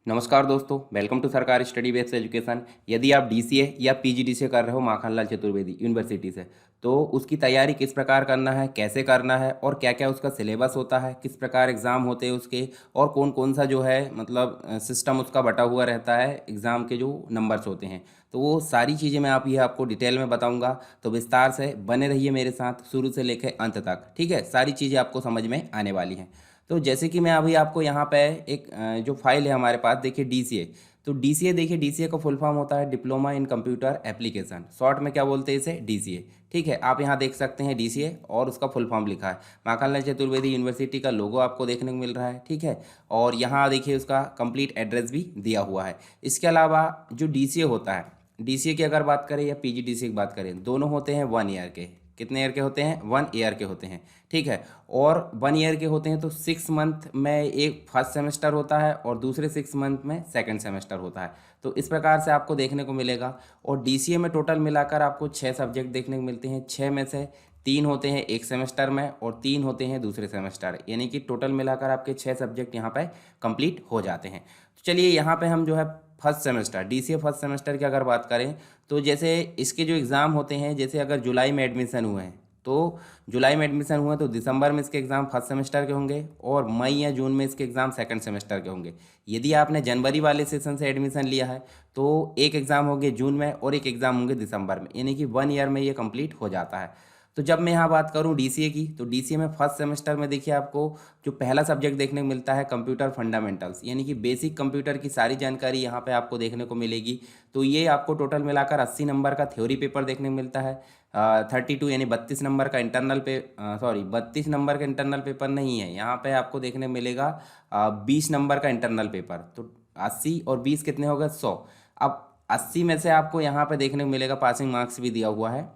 नमस्कार दोस्तों, welcome to सरकारी स्टडी बेस्ड एजुकेशन। यदि आप डीसीए या पीजीडीसीए कर रहे हो माखनलाल चतुर्वेदी यूनिवर्सिटी से, तो उसकी तैयारी किस प्रकार करना है, कैसे करना है और क्या क्या उसका सिलेबस होता है, किस प्रकार एग्ज़ाम होते हैं उसके, और कौन कौन सा जो है मतलब सिस्टम उसका बटा हुआ रहता है, एग्ज़ाम के जो नंबर्स होते हैं, तो वो सारी चीज़ें मैं आपको डिटेल में बताऊंगा। तो विस्तार से बने रहिए मेरे साथ शुरू से लेकर अंत तक। ठीक है, सारी चीज़ें आपको समझ में आने वाली हैं। तो जैसे कि मैं अभी आपको यहाँ पे एक जो फाइल है हमारे पास, देखिए डीसीए। तो डीसीए, देखिए डीसीए का फुल फॉर्म होता है diploma in computer application, short में क्या बोलते हैं इसे, डीसीए। ठीक है, आप यहाँ देख सकते हैं डीसीए और उसका फुल फॉर्म लिखा है। माखनलाल चतुर्वेदी यूनिवर्सिटी का लोगो आपको देखने को मिल रहा है। ठीक है, और यहाँ देखिए उसका कंप्लीट एड्रेस भी दिया हुआ है। इसके अलावा जो डीसीए होता है, डीसीए की अगर बात करें या पीजीडीसीए की बात करें, दोनों होते हैं 1 ईयर के। कितने ईयर के होते हैं? 1 ईयर के होते हैं। ठीक है, और 1 ईयर के होते हैं तो 6 मंथ में एक फर्स्ट सेमेस्टर होता है और दूसरे 6 मंथ में सेकंड सेमेस्टर होता है। तो इस प्रकार से आपको देखने को मिलेगा। और डीसीए में टोटल मिलाकर आपको 6 सब्जेक्ट देखने को मिलते हैं। 6 में से 3 होते हैं एक सेमेस्टर में और 3 होते हैं दूसरे सेमेस्टर, यानी कि टोटल मिलाकर आपके 6 सब्जेक्ट यहाँ पे कंप्लीट हो जाते हैं। तो चलिए यहाँ पे हम जो है first semester, DCA first semester की अगर बात करें, तो जैसे इसके जो एग्ज़ाम होते हैं, जैसे अगर जुलाई में एडमिशन हुए हैं तो जुलाई में एडमिशन हुए तो दिसंबर में इसके एग्ज़ाम फर्स्ट सेमेस्टर के होंगे और मई या जून में इसके एग्ज़ाम सेकंड सेमेस्टर के होंगे। यदि आपने जनवरी वाले सेशन से एडमिशन लिया है तो एक एग्ज़ाम होंगे जून में और एक एग्ज़ाम होंगे दिसंबर में, यानी कि 1 ईयर में ये कंप्लीट हो जाता है। तो जब मैं यहाँ बात करूँ डीसीए की, तो डीसीए में फर्स्ट सेमेस्टर में देखिए आपको जो पहला सब्जेक्ट देखने को मिलता है कंप्यूटर फंडामेंटल्स, यानी कि बेसिक कंप्यूटर की सारी जानकारी यहाँ पे आपको देखने को मिलेगी। तो ये आपको टोटल मिलाकर 80 नंबर का थ्योरी पेपर देखने को मिलता है। 32 यानी 32 नंबर का इंटरनल पे, सॉरी 32 नंबर का इंटरनल पेपर नहीं है, यहाँ पे आपको देखने मिलेगा 20 नंबर का इंटरनल पेपर। तो 80 और 20 कितने हो गए? 100। अब 80 में से आपको यहाँ पे देखने को मिलेगा पासिंग मार्क्स भी दिया हुआ है।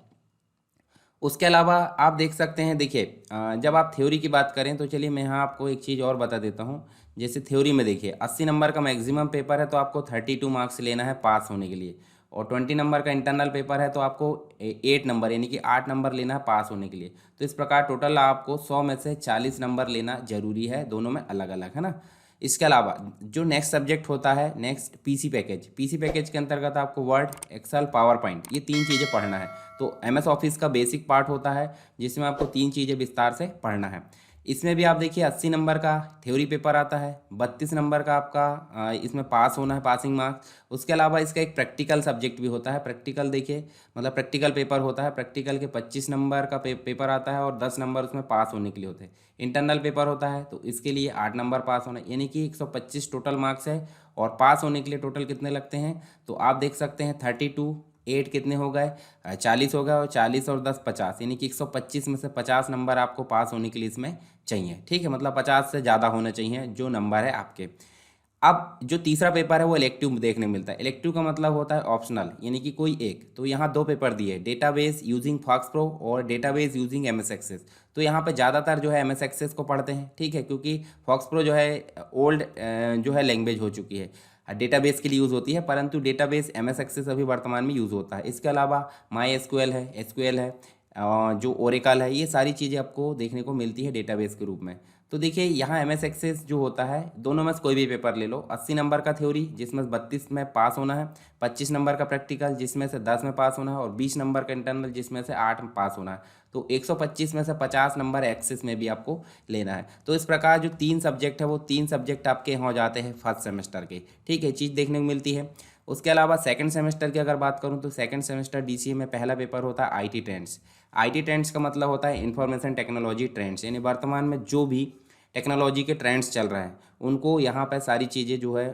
उसके अलावा आप देख सकते हैं, देखिए जब आप थ्योरी की बात करें तो चलिए मैं यहाँ आपको एक चीज़ और बता देता हूँ। जैसे थ्योरी में देखिए 80 नंबर का मैक्सिमम पेपर है तो आपको 32 मार्क्स लेना है पास होने के लिए, और 20 नंबर का इंटरनल पेपर है तो आपको 8 नंबर यानी कि 8 नंबर लेना है पास होने के लिए। तो इस प्रकार टोटल आपको 100 में से 40 नंबर लेना जरूरी है, दोनों में अलग अलग है ना। इसके अलावा जो नेक्स्ट सब्जेक्ट होता है, next PC package, PC package के अंतर्गत आपको वर्ड, एक्सेल, पावर पॉइंट, ये 3 चीज़ें पढ़ना है। तो एमएस ऑफिस का बेसिक पार्ट होता है जिसमें आपको 3 चीज़ें विस्तार से पढ़ना है। इसमें भी आप देखिए 80 नंबर का थ्योरी पेपर आता है, 32 नंबर का आपका इसमें पास होना है, पासिंग मार्क्स। उसके अलावा इसका एक प्रैक्टिकल सब्जेक्ट भी होता है। प्रैक्टिकल देखिए मतलब प्रैक्टिकल पेपर होता है, प्रैक्टिकल के 25 नंबर का पेपर आता है और 10 नंबर उसमें पास होने के लिए होते हैं। इंटरनल पेपर होता है तो इसके लिए 8 नंबर पास होना, यानी कि 125 टोटल मार्क्स है। और पास होने के लिए टोटल कितने लगते हैं, तो आप देख सकते हैं 32, 8 कितने हो गए, 40 हो गए, और 40 और 10 50, यानी कि 125 में से 50 नंबर आपको पास होने के लिए इसमें चाहिए। ठीक है, मतलब 50 से ज़्यादा होने चाहिए जो नंबर है आपके। अब जो तीसरा पेपर है वो इलेक्टिव देखने को मिलता है। इलेक्टिव का मतलब होता है ऑप्शनल, यानी कि कोई एक। तो यहाँ 2 पेपर दिए, डेटाबेस यूजिंग फॉक्स प्रो और डेटाबेस यूजिंग एमएस एक्सेस। तो यहाँ पे ज़्यादातर जो है एमएस एक्सेस को पढ़ते हैं। ठीक है, क्योंकि फॉक्स प्रो जो है ओल्ड जो है लैंग्वेज हो चुकी है, डेटाबेस के लिए यूज़ होती है, परंतु डेटाबेस एमएस एक्सेस अभी वर्तमान में यूज़ होता है। इसके अलावा माई एसक्यूएल है, एसक्यूएल है, जो ओरेकल है, ये सारी चीज़ें आपको देखने को मिलती है डेटाबेस के रूप में। तो देखिए यहाँ एम एस एक्सेस जो होता है, दोनों में से कोई भी पेपर ले लो। 80 नंबर का थ्योरी जिसमें 32 में पास होना है, 25 नंबर का प्रैक्टिकल जिसमें से 10 में पास होना है, और 20 नंबर का इंटरनल जिसमें से 8 में पास होना है। तो 125 में से 50 नंबर एक्सेस में भी आपको लेना है। तो इस प्रकार जो 3 सब्जेक्ट है वो 3 सब्जेक्ट आपके यहाँ हो जाते हैं फर्स्ट सेमेस्टर के। ठीक है, चीज़ देखने को मिलती है। उसके अलावा सेकंड सेमेस्टर की अगर बात करूं तो सेकंड सेमेस्टर डीसीए में पहला पेपर होता है आईटी ट्रेंड्स। आईटी ट्रेंड्स का मतलब होता है इंफॉर्मेशन टेक्नोलॉजी ट्रेंड्स, यानी वर्तमान में जो भी टेक्नोलॉजी के ट्रेंड्स चल रहे हैं उनको यहाँ पर सारी चीज़ें जो है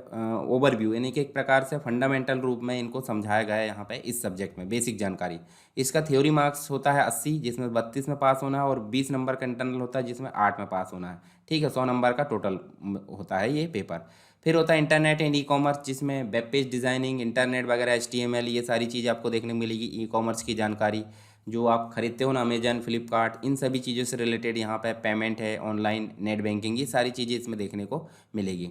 ओवरव्यू, यानी कि एक प्रकार से फंडामेंटल रूप में इनको समझाया गया है यहाँ पे इस सब्जेक्ट में, बेसिक जानकारी। इसका थ्योरी मार्क्स होता है 80, जिसमें 32 में पास होना है, और 20 नंबर का इंटरनल होता है जिसमें 8 में पास होना है। ठीक है, 100 नंबर का टोटल होता है ये पेपर। फिर होता है इंटरनेट एंड ई कॉमर्स, जिसमें वेब पेज डिज़ाइनिंग, इंटरनेट वगैरह, एचटीएमएल, ये सारी चीज़ें आपको देखने को मिलेगी। ई कॉमर्स की जानकारी जो आप खरीदते हो ना, अमेजन, फ्लिपकार्ट, इन सभी चीज़ों से रिलेटेड यहाँ पे पेमेंट है, ऑनलाइन नेट बैंकिंग, ये सारी चीज़ें इसमें देखने को मिलेगी।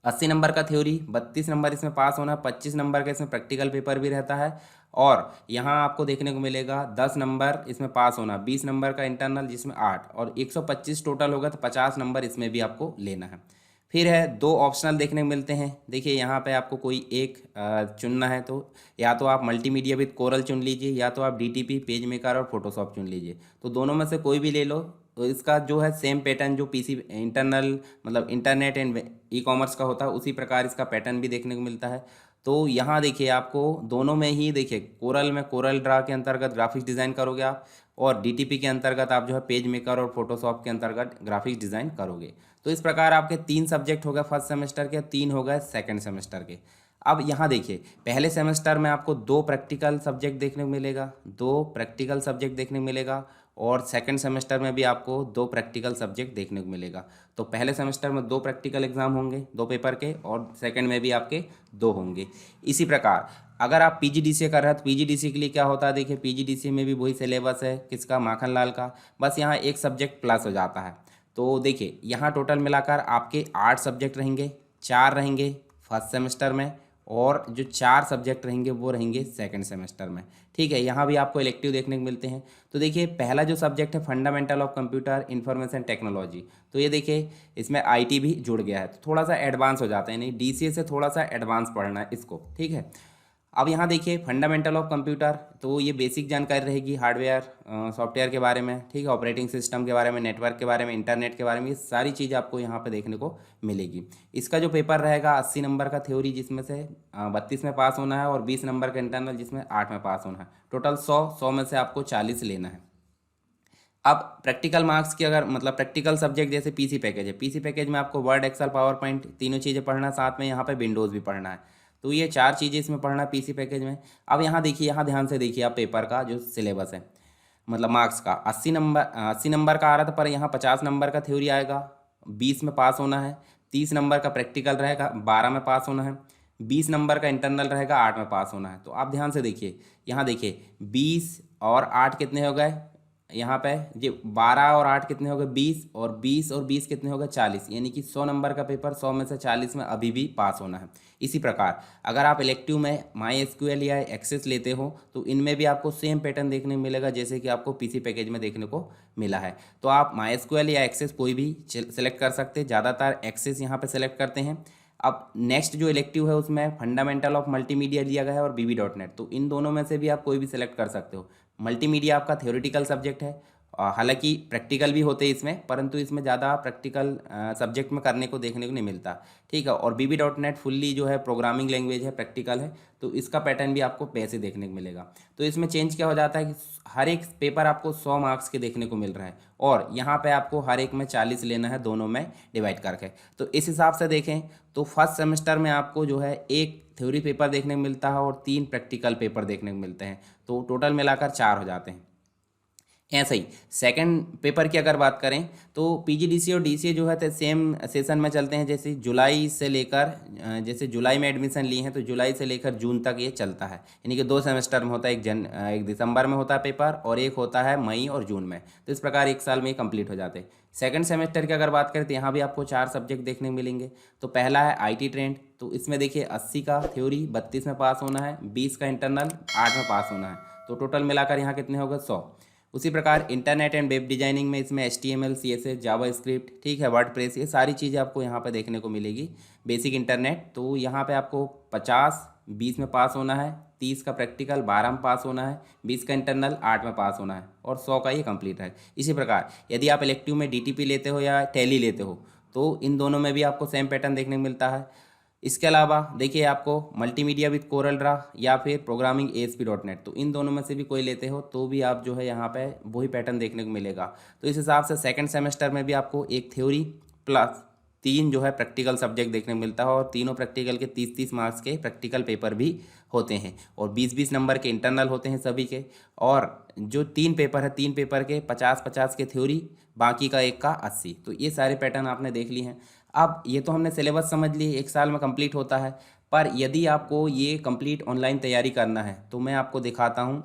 80 नंबर का थ्योरी, 32 नंबर इसमें पास होना, 25 नंबर का इसमें प्रैक्टिकल पेपर भी रहता है, और यहाँ आपको देखने को मिलेगा 10 नंबर इसमें पास होना, 20 नंबर का इंटरनल जिसमें 8, और 125 टोटल होगा तो 50 नंबर इसमें भी आपको लेना है। फिर है दो ऑप्शनल देखने को मिलते हैं। देखिए यहाँ पे आपको कोई एक चुनना है, तो या तो आप मल्टीमीडिया विद कोरल चुन लीजिए, या तो आप डीटीपी, पेज मेकर और फोटोशॉप चुन लीजिए। तो दोनों में से कोई भी ले लो। तो इसका जो है सेम पैटर्न जो पीसी इंटरनल मतलब इंटरनेट एंड ई कॉमर्स का होता है, उसी प्रकार इसका पैटर्न भी देखने को मिलता है। तो यहाँ देखिए आपको दोनों में ही देखिए कोरल में कोरल ड्रा के अंतर्गत ग्राफिक्स डिज़ाइन करोगे आप, और डीटीपी के अंतर्गत आप जो है पेज मेकर और फोटोशॉप के अंतर्गत ग्राफिक्स डिज़ाइन करोगे। तो इस प्रकार आपके 3 सब्जेक्ट हो गए फर्स्ट सेमेस्टर के, 3 हो गए सेकंड सेमेस्टर के। अब यहाँ देखिए पहले सेमेस्टर में आपको 2 प्रैक्टिकल सब्जेक्ट देखने को मिलेगा, 2 प्रैक्टिकल सब्जेक्ट देखने को मिलेगा, और सेकंड सेमेस्टर में भी आपको 2 प्रैक्टिकल सब्जेक्ट देखने को मिलेगा। तो पहले सेमेस्टर में 2 प्रैक्टिकल एग्जाम होंगे 2 पेपर के, और सेकंड में भी आपके 2 होंगे। इसी प्रकार अगर आप पीजीडीसीए कर रहे हैं तो पीजीडीसीए के लिए क्या होता है, देखिए पीजीडीसीए में भी वही सिलेबस है किसका, माखनलाल का, बस यहाँ एक सब्जेक्ट प्लस हो जाता है। तो देखिए यहाँ टोटल मिलाकर आपके 8 सब्जेक्ट रहेंगे, 4 रहेंगे फर्स्ट सेमेस्टर में, और जो 4 सब्जेक्ट रहेंगे वो रहेंगे सेकंड सेमेस्टर में। ठीक है, यहाँ भी आपको इलेक्टिव देखने को मिलते हैं। तो देखिए पहला जो सब्जेक्ट है fundamental of computer information technology, तो ये देखिए इसमें आईटी भी जुड़ गया है, तो थोड़ा सा एडवांस हो जाता है, नहीं डीसीए से थोड़ा सा एडवांस पढ़ना है इसको। ठीक है, अब यहाँ देखिए फंडामेंटल ऑफ कंप्यूटर, तो ये बेसिक जानकारी रहेगी हार्डवेयर सॉफ्टवेयर के बारे में, ठीक है, ऑपरेटिंग सिस्टम के बारे में, नेटवर्क के बारे में, इंटरनेट के बारे में, ये सारी चीज़ आपको यहाँ पे देखने को मिलेगी। इसका जो पेपर रहेगा 80 नंबर का थ्योरी, जिसमें से 32 में पास होना है, और 20 नंबर का इंटरनल, जिसमें 8 में पास होना है। टोटल 100 में से आपको 40 लेना है। अब प्रैक्टिकल मार्क्स की अगर मतलब प्रैक्टिकल सब्जेक्ट जैसे पीसी पैकेज है, पीसी पैकेज में आपको वर्ड, एक्सेल, पावर पॉइंट तीनों चीज़ें पढ़ना है, साथ में यहाँ पे विंडोज़ भी पढ़ना है। तो ये 4 चीज़ें इसमें पढ़ना है पीसी पैकेज में। अब यहाँ देखिए, यहाँ ध्यान से देखिए आप पेपर का जो सिलेबस है, मतलब मार्क्स का 80 नंबर का आ रहा था, पर यहाँ 50 नंबर का थ्योरी आएगा, 20 में पास होना है, 30 नंबर का प्रैक्टिकल रहेगा, 12 में पास होना है, 20 नंबर का इंटरनल रहेगा, 8 में पास होना है। तो आप ध्यान से देखिए, यहाँ देखिए 20 और 8 कितने हो गए, यहाँ पे ये 12 और 8 कितने हो गए 20, और 20 और 20 कितने हो गए 40, यानी कि 100 नंबर का पेपर 100 में से 40 में अभी भी पास होना है। इसी प्रकार अगर आप इलेक्टिव में माई एसक्यूएल या एक्सेस लेते हो तो इनमें भी आपको सेम पैटर्न देखने को मिलेगा जैसे कि आपको पीसी पैकेज में देखने को मिला है। तो आप माई एसक्यूएल या एक्सेस कोई भी सेलेक्ट कर सकते हैं, ज़्यादातर एक्सेस यहाँ पर सेलेक्ट करते हैं। अब नेक्स्ट जो इलेक्टिव है उसमें फंडामेंटल ऑफ मल्टीमीडिया लिया गया है और BB.NET, तो इन दोनों में से भी आप कोई भी सिलेक्ट कर सकते हो। मल्टीमीडिया आपका थ्योरेटिकल सब्जेक्ट है, हालांकि प्रैक्टिकल भी होते हैं इसमें, परंतु इसमें ज़्यादा प्रैक्टिकल सब्जेक्ट में करने को देखने को नहीं मिलता। ठीक है, और BB.NET फुल्ली जो है प्रोग्रामिंग लैंग्वेज है, प्रैक्टिकल है, तो इसका पैटर्न भी आपको वैसे देखने को मिलेगा। तो इसमें चेंज क्या हो जाता है कि हर एक पेपर आपको 100 मार्क्स के देखने को मिल रहा है, और यहाँ पे आपको हर एक में 40 लेना है, दोनों में डिवाइड करके। तो इस हिसाब से देखें तो फर्स्ट सेमेस्टर में आपको जो है एक थ्योरी पेपर देखने को मिलता है और 3 प्रैक्टिकल पेपर देखने को मिलते हैं, तो टोटल मिलाकर 4 हो जाते हैं। ऐसा ही सेकंड पेपर की अगर बात करें तो पीजीडीसीए और डीसीए जो है तो सेम सेशन में चलते हैं, जैसे जुलाई से लेकर जैसे जुलाई में एडमिशन लिए हैं तो जुलाई से लेकर जून तक ये चलता है, यानी कि 2 सेमेस्टर में होता है, एक दिसंबर में होता है पेपर और एक होता है मई और जून में। तो इस प्रकार एक साल में ही कंप्लीट हो जाते हैं। सेकंड सेमेस्टर की अगर बात करें तो यहाँ भी आपको 4 सब्जेक्ट देखने को मिलेंगे। तो पहला है IT ट्रेंड, तो इसमें देखिए 80 का थ्योरी, 32 में पास होना है, 20 का इंटरनल, 8 में पास होना है, तो टोटल मिलाकर यहाँ कितने हो गए 100। उसी प्रकार इंटरनेट एंड वेब डिजाइनिंग में इसमें HTML CSS जावास्क्रिप्ट, ठीक है, वर्डप्रेस, ये सारी चीज़ें आपको यहाँ पे देखने को मिलेगी। बेसिक इंटरनेट, तो यहाँ पे आपको 50 20 में पास होना है, 30 का प्रैक्टिकल, 12 में पास होना है, 20 का इंटरनल, 8 में पास होना है, और 100 का ये कंप्लीट है। इसी प्रकार यदि आप इलेक्टिव में DTP लेते हो या टैली लेते हो तो इन दोनों में भी आपको सेम पैटर्न देखने को मिलता है। इसके अलावा देखिए आपको मल्टीमीडिया विद कोरल ड्रा या फिर प्रोग्रामिंग ASP.NET, तो इन दोनों में से भी कोई लेते हो तो भी आप जो है यहाँ पे वही पैटर्न देखने को मिलेगा। तो इस हिसाब से सेकंड सेमेस्टर में भी आपको एक थ्योरी प्लस 3 जो है प्रैक्टिकल सब्जेक्ट देखने को मिलता है, और तीनों प्रैक्टिकल के 30-30 मार्क्स के प्रैक्टिकल पेपर भी होते हैं, और 20-20 नंबर के इंटरनल होते हैं सभी के, और जो 3 पेपर है 3 पेपर के 50-50 के थ्योरी, बाकी का एक का 80। तो ये सारे पैटर्न आपने देख लिए हैं। अब ये तो हमने सिलेबस समझ ली, एक साल में कंप्लीट होता है, पर यदि आपको ये कंप्लीट ऑनलाइन तैयारी करना है तो मैं आपको दिखाता हूँ।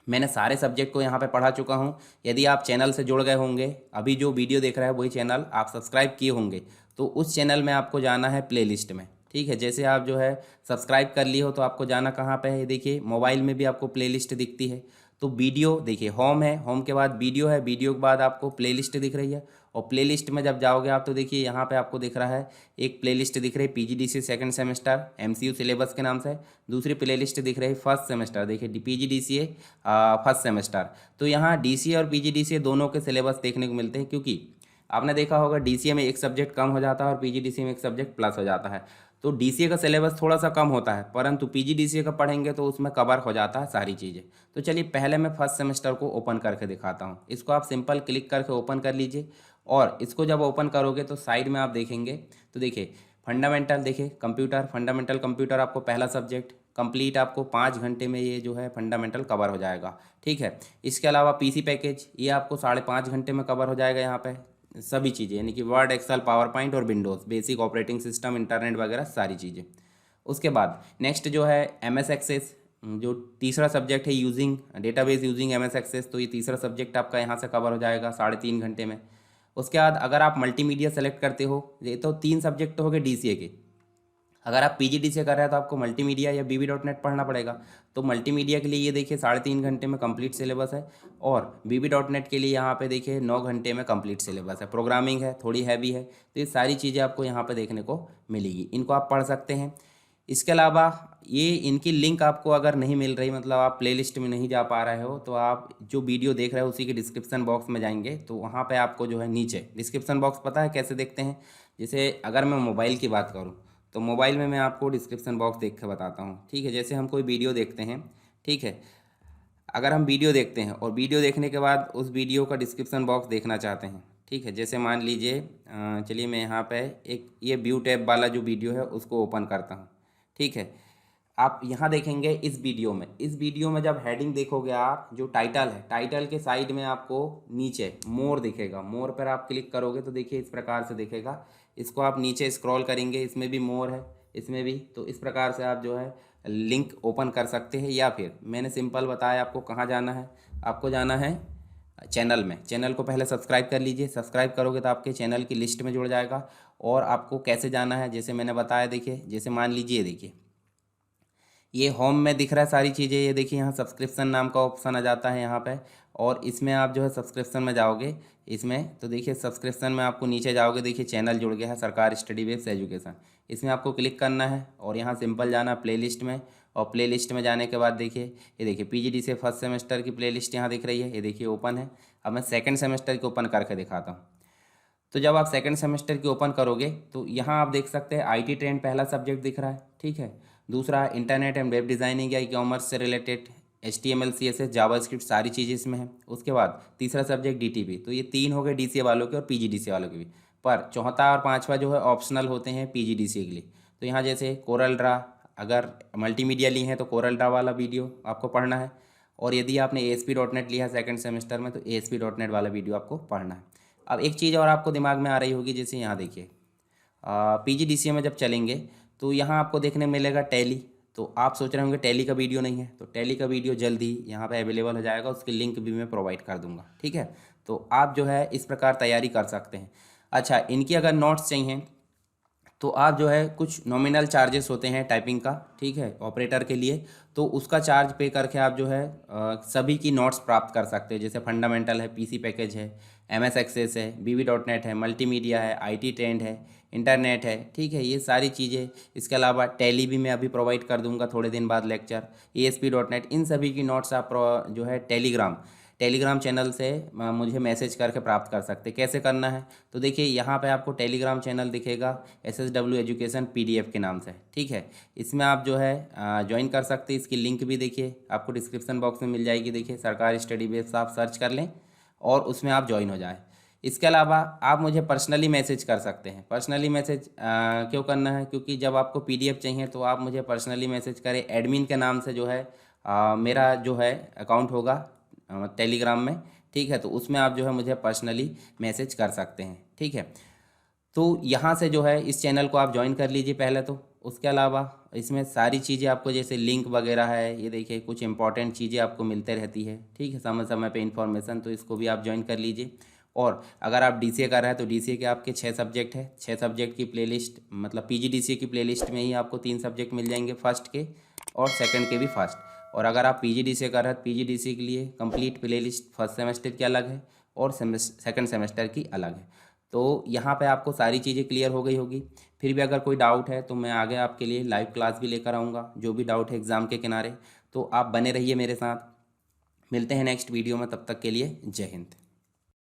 मैंने सारे सब्जेक्ट को यहाँ पे पढ़ा चुका हूँ। यदि आप चैनल से जुड़ गए होंगे, अभी जो वीडियो देख रहा है वही चैनल आप सब्सक्राइब किए होंगे, तो उस चैनल में आपको जाना है प्लेलिस्ट में। ठीक है, जैसे आप जो है सब्सक्राइब कर लिए हो तो आपको जाना कहाँ पे है, देखिए मोबाइल में भी आपको प्लेलिस्ट दिखती है। तो वीडियो देखिए होम है, होम के बाद वीडियो है, वीडियो के बाद आपको प्लेलिस्ट दिख रही है, और प्लेलिस्ट में जब जाओगे आप तो देखिए यहाँ पे आपको दिख रहा है, एक प्लेलिस्ट दिख रही है PGDCA second semester MCU syllabus के नाम से, दूसरी प्लेलिस्ट दिख रही है फर्स्ट सेमेस्टर, देखिए पीजीडीसीए फर्स्ट सेमेस्टर। तो यहाँ डीसीए और पीजीडीसीए दोनों के सिलेबस देखने को मिलते हैं, क्योंकि आपने देखा होगा डीसीए में एक सब्जेक्ट कम हो जाता है और पीजीडीसीए में एक सब्जेक्ट प्लस हो जाता है। तो डीसीए का सिलेबस थोड़ा सा कम होता है, परंतु पीजीडीसीए का पढ़ेंगे तो उसमें कवर हो जाता है सारी चीज़ें। तो चलिए पहले मैं फर्स्ट सेमेस्टर को ओपन करके दिखाता हूँ। इसको आप सिंपल क्लिक करके ओपन कर लीजिए, और इसको जब ओपन करोगे तो साइड में आप देखेंगे तो देखिए फंडामेंटल, देखिए कंप्यूटर, फंडामेंटल कंप्यूटर आपको पहला सब्जेक्ट कंप्लीट, आपको 5 घंटे में ये जो है फंडामेंटल कवर हो जाएगा। ठीक है, इसके अलावा पीसी पैकेज ये आपको 5.5 घंटे में कवर हो जाएगा। यहाँ पे सभी चीज़ें यानी कि वर्ड, एक्सेल, पावर पॉइंट और Windows, basic operating system, internet वगैरह सारी चीज़ें। उसके बाद नेक्स्ट जो है एमएस एक्सेस, जो तीसरा सब्जेक्ट है using database using MS Access, तो ये तीसरा सब्जेक्ट आपका यहाँ से कवर हो जाएगा 3.5 घंटे में। उसके बाद अगर आप मल्टीमीडिया सेलेक्ट करते हो, ये तो 3 सब्जेक्ट तो हो गए डीसीए के। अगर आप पीजीडीसीए कर रहे हैं तो आपको मल्टीमीडिया या bb.net पढ़ना पड़ेगा। तो मल्टीमीडिया के लिए ये देखिए 3.5 घंटे में कंप्लीट सिलेबस है, और bb.net के लिए यहाँ पे देखिए 9 घंटे में कंप्लीट सिलेबस है। प्रोग्रामिंग है, थोड़ी हैवी है, तो ये सारी चीज़ें आपको यहाँ पे देखने को मिलेगी, इनको आप पढ़ सकते हैं। इसके अलावा ये इनकी लिंक आपको अगर नहीं मिल रही, मतलब आप प्लेलिस्ट में नहीं जा पा रहे हो, तो आप जो वीडियो देख रहे हो उसी के डिस्क्रिप्शन बॉक्स में जाएंगे, तो वहाँ पे आपको जो है नीचे डिस्क्रिप्शन बॉक्स पता है कैसे देखते हैं। जैसे अगर मैं मोबाइल की बात करूँ तो मोबाइल में मैं आपको डिस्क्रिप्शन बॉक्स देख के बताता हूँ। ठीक है, जैसे हम कोई वीडियो देखते हैं, ठीक है, अगर हम वीडियो देखते हैं और वीडियो देखने के बाद उस वीडियो का डिस्क्रिप्शन बॉक्स देखना चाहते हैं, ठीक है, जैसे मान लीजिए चलिए मैं यहाँ पे एक ये व्यू टैब वाला जो वीडियो है उसको ओपन करता हूँ। ठीक है, आप यहाँ देखेंगे इस वीडियो में जब हेडिंग देखोगे आप, जो टाइटल है, टाइटल के साइड में आपको नीचे मोर दिखेगा, मोर पर आप क्लिक करोगे तो देखिए इस प्रकार से दिखेगा। इसको आप नीचे स्क्रॉल करेंगे, इसमें भी मोर है, इसमें भी, तो इस प्रकार से आप जो है लिंक ओपन कर सकते हैं। या फिर मैंने सिंपल बताया आपको कहाँ जाना है, आपको जाना है चैनल में। चैनल को पहले सब्सक्राइब कर लीजिए, सब्सक्राइब करोगे तो आपके चैनल की लिस्ट में जुड़ जाएगा। और आपको कैसे जाना है, जैसे मैंने बताया, देखिए जैसे मान लीजिए, देखिए ये होम में दिख रहा है सारी चीज़ें, ये देखिए यहाँ सब्सक्रिप्शन नाम का ऑप्शन आ जाता है यहाँ पे, और इसमें आप जो है सब्सक्रिप्शन में जाओगे इसमें, तो देखिए सब्सक्रिप्शन में आपको नीचे जाओगे, देखिए चैनल जुड़ गया है सरकार स्टडी बेस्ड एजुकेशन, इसमें आपको क्लिक करना है और यहाँ सिंपल जाना प्लेलिस्ट में। और प्लेलिस्ट में जाने के बाद देखिए ये देखिए पीजीडीसीए फर्स्ट सेमेस्टर की प्लेलिस्ट यहाँ दिख रही है, ये देखिए ओपन है। अब मैं सेकेंड सेमेस्टर की ओपन करके दिखाता हूँ। तो जब आप सेकंड सेमेस्टर की ओपन करोगे तो यहाँ आप देख सकते हैं आईटी ट्रेंड पहला सब्जेक्ट दिख रहा है, ठीक है। दूसरा इंटरनेट एंड वेब डिज़ाइनिंग या ई कॉमर्स से रिलेटेड HTML CSS जावास्क्रिप्ट सारी चीज़ें इसमें है। उसके बाद तीसरा सब्जेक्ट DTP, तो ये 3 हो गए DCA वालों के और PGDCA वालों के भी। पर चौथा और पाँचवा जो है ऑप्शनल होते हैं PGDCA के लिए। तो यहाँ जैसे कोरल ड्रा, अगर मल्टीमीडिया ली हैं तो कोरल ड्रा वाला वीडियो आपको पढ़ना है, और यदि आपने ASP.NET लिया है सेकंड सेमेस्टर में तो ASP.NEट वाला वीडियो आपको पढ़ना है। अब एक चीज़ और आपको दिमाग में आ रही होगी, जैसे यहाँ देखिए PGDCA में जब चलेंगे तो यहाँ आपको देखने मिलेगा टैली। तो आप सोच रहे होंगे टैली का वीडियो नहीं है, तो टैली का वीडियो जल्द ही यहाँ पे अवेलेबल हो जाएगा, उसकी लिंक भी मैं प्रोवाइड कर दूँगा, ठीक है। तो आप जो है इस प्रकार तैयारी कर सकते हैं। अच्छा, इनकी अगर नोट्स चाहिए तो आप जो है कुछ नॉमिनल चार्जेस होते हैं टाइपिंग का, ठीक है, ऑपरेटर के लिए, तो उसका चार्ज पे करके आप जो है सभी की नोट्स प्राप्त कर सकते हैं। जैसे फंडामेंटल है, पीसी पैकेज है, एमएस एक्सेस है, bb.net है, मल्टीमीडिया है, आईटी ट्रेंड है, इंटरनेट है, ठीक है, ये सारी चीज़ें। इसके अलावा टैली भी मैं अभी प्रोवाइड कर दूंगा थोड़े दिन बाद लेक्चर, ASP.NET, इन सभी की नोट्स आप जो है टेलीग्राम चैनल से मुझे मैसेज करके प्राप्त कर सकते। कैसे करना है, तो देखिए यहाँ पे आपको टेलीग्राम चैनल दिखेगा SSW एजुकेशन PDF के नाम से, ठीक है। इसमें आप जो है ज्वाइन कर सकते हैं। इसकी लिंक भी देखिए आपको डिस्क्रिप्शन बॉक्स में मिल जाएगी, देखिए सरकारी स्टडी बेस आप सर्च कर लें और उसमें आप ज्वाइन हो जाएँ। इसके अलावा आप मुझे पर्सनली मैसेज कर सकते हैं। पर्सनली मैसेज क्यों करना है, क्योंकि जब आपको PDF चाहिए तो आप मुझे पर्सनली मैसेज करें, एडमिन के नाम से जो है मेरा जो है अकाउंट होगा टेलीग्राम में, ठीक है। तो उसमें आप जो है मुझे पर्सनली मैसेज कर सकते हैं, ठीक है। तो यहाँ से जो है इस चैनल को आप ज्वाइन कर लीजिए पहले तो। उसके अलावा इसमें सारी चीज़ें आपको, जैसे लिंक वगैरह है, ये देखिए कुछ इंपॉर्टेंट चीज़ें आपको मिलते रहती है, ठीक है, समय समय पे इन्फॉर्मेशन, तो इसको भी आप ज्वाइन कर लीजिए। और अगर आप DCA कर रहे हैं तो DCA के आपके 6 सब्जेक्ट है, 6 सब्जेक्ट की प्लेलिस्ट, मतलब PGDCA की प्लेलिस्ट में ही आपको 3 सब्जेक्ट मिल जाएंगे, फर्स्ट के और सेकंड के भी फर्स्ट। और अगर आप PGDCA कर रहे हैं तो PGDCA के लिए कंप्लीट प्लेलिस्ट फर्स्ट सेमेस्टर की अलग है और सेकंड सेमेस्टर की अलग है। तो यहाँ पे आपको सारी चीज़ें क्लियर हो गई होगी। फिर भी अगर कोई डाउट है तो मैं आगे आपके लिए लाइव क्लास भी लेकर आऊँगा, जो भी डाउट है एग्ज़ाम के किनारे। तो आप बने रहिए मेरे साथ। मिलते हैं नेक्स्ट वीडियो में, तब तक के लिए जय हिंद।